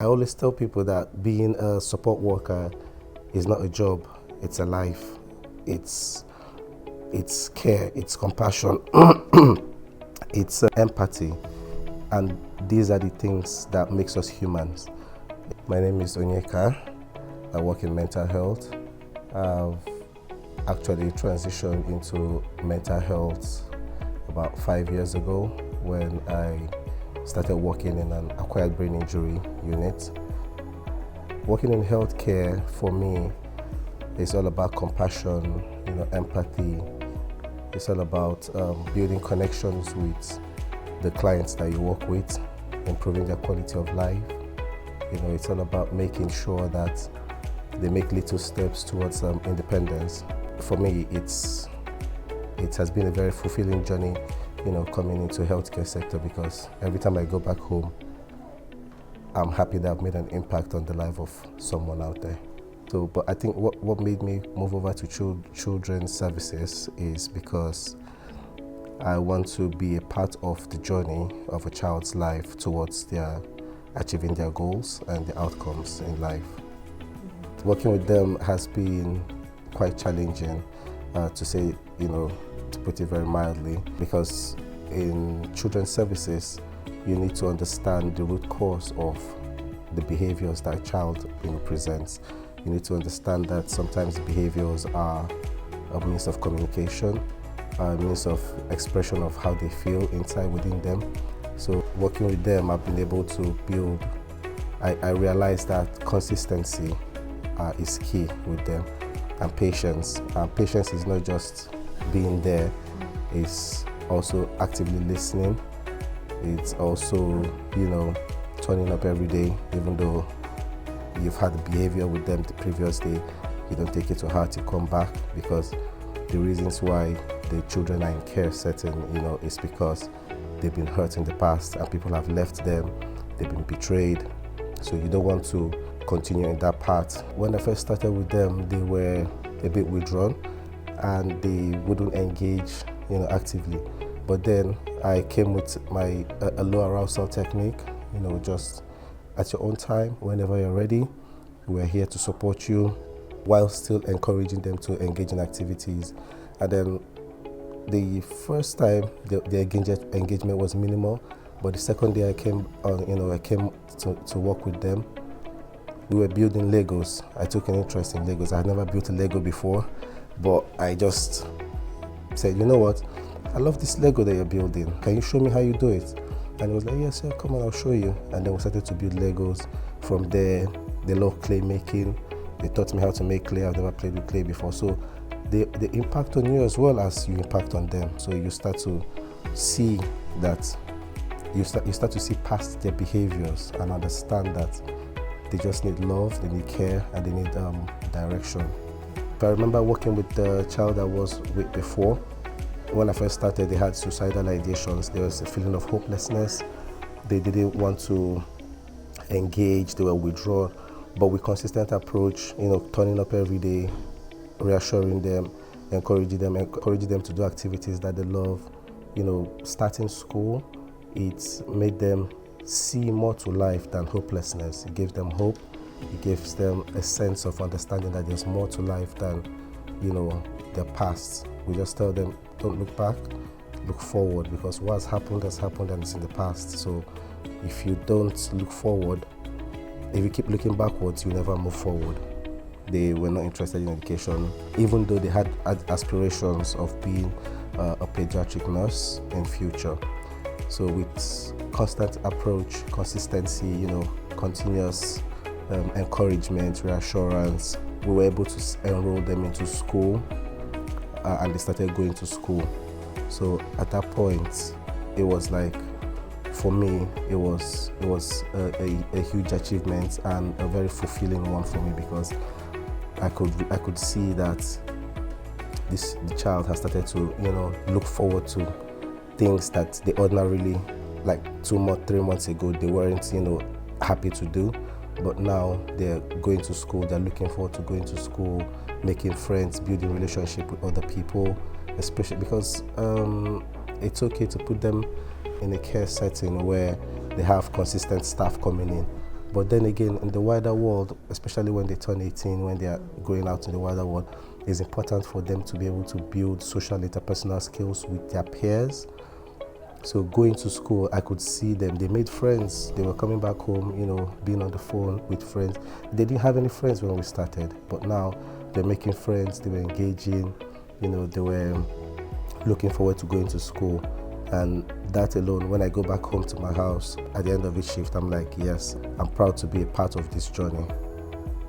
I always tell people that being a support worker is not a job, it's a life. It's care, it's compassion, it's empathy, and these are the things that makes us humans. My name is Onyeka. I work in mental health. I've actually transitioned into mental health about 5 years ago when I started working in an acquired brain injury unit. Working in healthcare for me is all about compassion, empathy. It's all about building connections with the clients that you work with, improving their quality of life. It's all about making sure that they make little steps towards independence. For me, it has been a very fulfilling journey, coming into healthcare sector, because every time I go back home, I'm happy that I've made an impact on the life of someone out there. But I think what made me move over to children's services is because I want to be a part of the journey of a child's life towards achieving their goals and the outcomes in life. Working with them has been quite challenging, to say, to put it very mildly, because in children's services, you need to understand the root cause of the behaviors that a child presents. You need to understand that sometimes the behaviors are a means of communication, a means of expression of how they feel inside within them. So working with them, I've been able to build, I realized that consistency is key with them, and patience. Patience is not just being there, it's also actively listening. It's also, turning up every day, even though you've had the behavior with them the previous day, you don't take it to heart, you come back, because the reasons why the children are in care setting, is because they've been hurt in the past and people have left them, they've been betrayed. So you don't want to continue in that path. When I first started with them, they were a bit withdrawn and they wouldn't engage, actively. But then I came with a low arousal technique, just at your own time, whenever you're ready. We're here to support you while still encouraging them to engage in activities. And then the first time the engagement was minimal, but the second day I came on, I came to work with them. We were building Legos. I took an interest in Legos. I had never built a Lego before, but I just said, you know what? I love this Lego that you're building. Can you show me how you do it? And he was like, yes, sir, come on, I'll show you. And then we started to build Legos. From there, they love clay making. They taught me how to make clay. I've never played with clay before. So they impact on you as well as you impact on them. So you start to see that, you start to see past their behaviors and understand that they just need love, they need care, and they need direction. But I remember working with the child I was with before. When I first started, they had suicidal ideations. There was a feeling of hopelessness. They didn't want to engage, they were withdrawn. But with consistent approach, turning up every day, reassuring them, encouraging them to do activities that they love. Starting school, it made them see more to life than hopelessness. It gave them hope. It gives them a sense of understanding that there's more to life than, their past. We just tell them, don't look back, look forward, because what's happened has happened and it's in the past. So if you don't look forward, if you keep looking backwards, you never move forward. They were not interested in education, even though they had aspirations of being a pediatric nurse in future. So with constant approach, consistency, continuous encouragement, reassurance, we were able to enroll them into school, and they started going to school. So at that point, it was like, for me, it was a huge achievement and a very fulfilling one for me, because I could see that the child has started to look forward to things that they ordinarily, like 3 months ago, they weren't happy to do. But now they're going to school, they're looking forward to going to school, making friends, building relationship with other people, especially because it's okay to put them in a care setting where they have consistent staff coming in. But then again, in the wider world, especially when they turn 18, when they are going out in the wider world, it's important for them to be able to build social interpersonal skills with their peers. So going to school, I could see them. They made friends. They were coming back home, being on the phone with friends. They didn't have any friends when we started, but now they're making friends. They were engaging. They were looking forward to going to school. And that alone, when I go back home to my house at the end of each shift, I'm like, yes, I'm proud to be a part of this journey.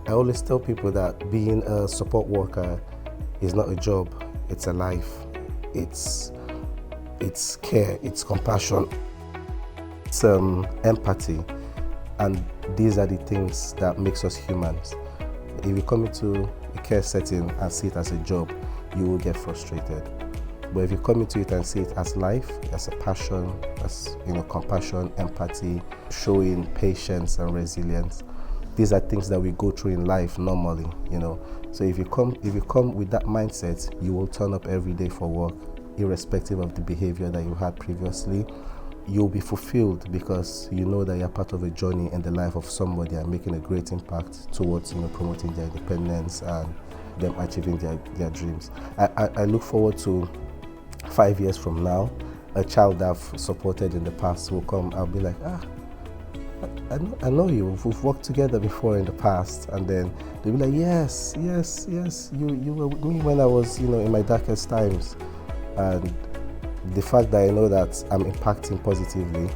I always tell people that being a support worker is not a job, it's a life. It's care, it's compassion, it's empathy, and these are the things that makes us humans. If you come into a care setting and see it as a job, you will get frustrated. But if you come into it and see it as life, as a passion, as compassion, empathy, showing patience and resilience, these are things that we go through in life normally. So if you come with that mindset, you will turn up every day for work, irrespective of the behavior that you had previously. You'll be fulfilled because you know that you're part of a journey in the life of somebody and making a great impact towards promoting their independence and them achieving their dreams. I look forward to 5 years from now, a child I've supported in the past will come. I'll be like, I know you. We've worked together before in the past, and then they'll be like, yes. You were with me when I was, in my darkest times. And the fact that I know that I'm impacting positively,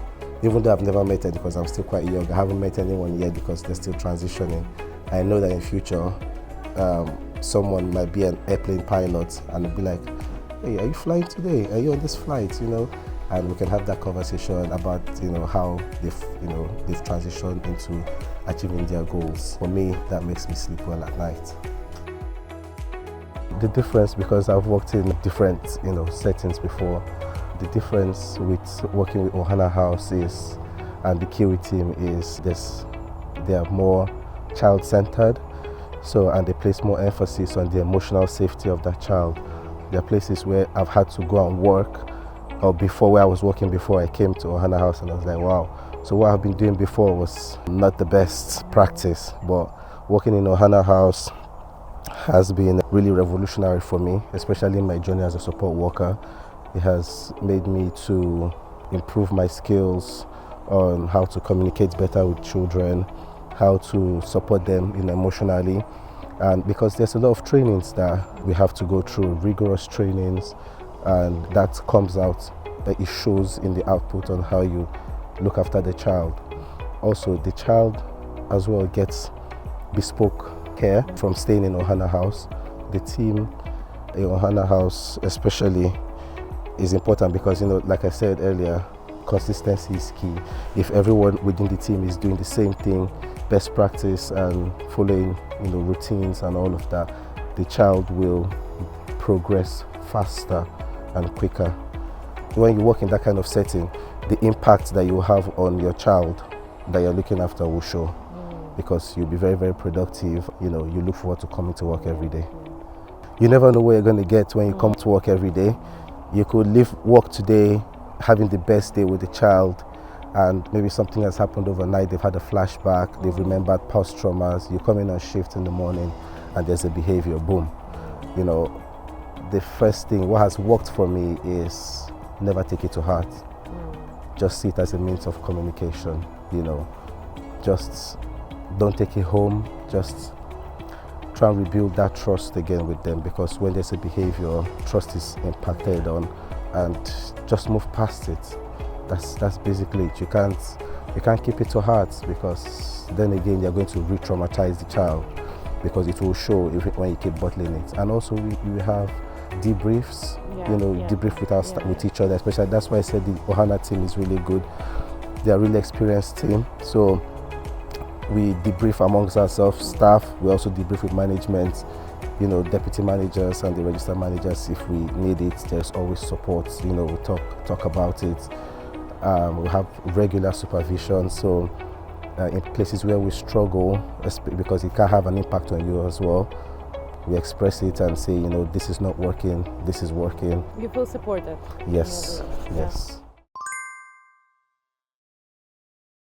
even though I've never met anyone because I'm still quite young, I haven't met anyone yet because they're still transitioning. I know that in future, someone might be an airplane pilot and it'll be like, hey, are you flying today? Are you on this flight? And we can have that conversation about how they've transitioned into achieving their goals. For me, that makes me sleep well at night. The difference, because I've worked in different settings before, the difference with working with Ohana House is, and the Kiwi team is, they are more child-centered, and they place more emphasis on the emotional safety of that child. There are places where I've had to go and work, or before where I was working before I came to Ohana House, and I was like, wow. So what I've been doing before was not the best practice, but working in Ohana House has been really revolutionary for me, especially in my journey as a support worker. It has made me to improve my skills on how to communicate better with children, how to support them emotionally. And because there's a lot of trainings that we have to go through, rigorous trainings, and that comes out, that it shows in the output on how you look after the child. Also, the child as well gets bespoke care from staying in Ohana House. The team in Ohana House especially is important because, like I said earlier, consistency is key. If everyone within the team is doing the same thing, best practice, and following routines and all of that, the child will progress faster and quicker. When you work in that kind of setting, the impact that you have on your child that you're looking after will show, because you'll be very, very productive. You look forward to coming to work every day. You never know what you're going to get when you come to work every day. You could leave work today having the best day with the child, and maybe something has happened overnight. They've had a flashback, they've remembered past traumas. You come in on shift in the morning and there's a behavior, boom. The first thing, what has worked for me is never take it to heart. Just see it as a means of communication. Just don't take it home. Just try and rebuild that trust again with them, because when there's a behavior, trust is impacted on, and just move past it. That's basically it. You can't keep it to heart, because then again you're going to re-traumatize the child, because it will show when you keep bottling it. And also we have debriefs, debrief with each other, especially. That's why I said the Ohana team is really good. They're a really experienced team. So we debrief amongst ourselves, staff. We also debrief with management, deputy managers and the register managers. If we need it, there's always support. We talk about it. We have regular supervision. So in places where we struggle, because it can have an impact on you as well, we express it and say, this is not working, this is working. You feel supported? Yes, yes.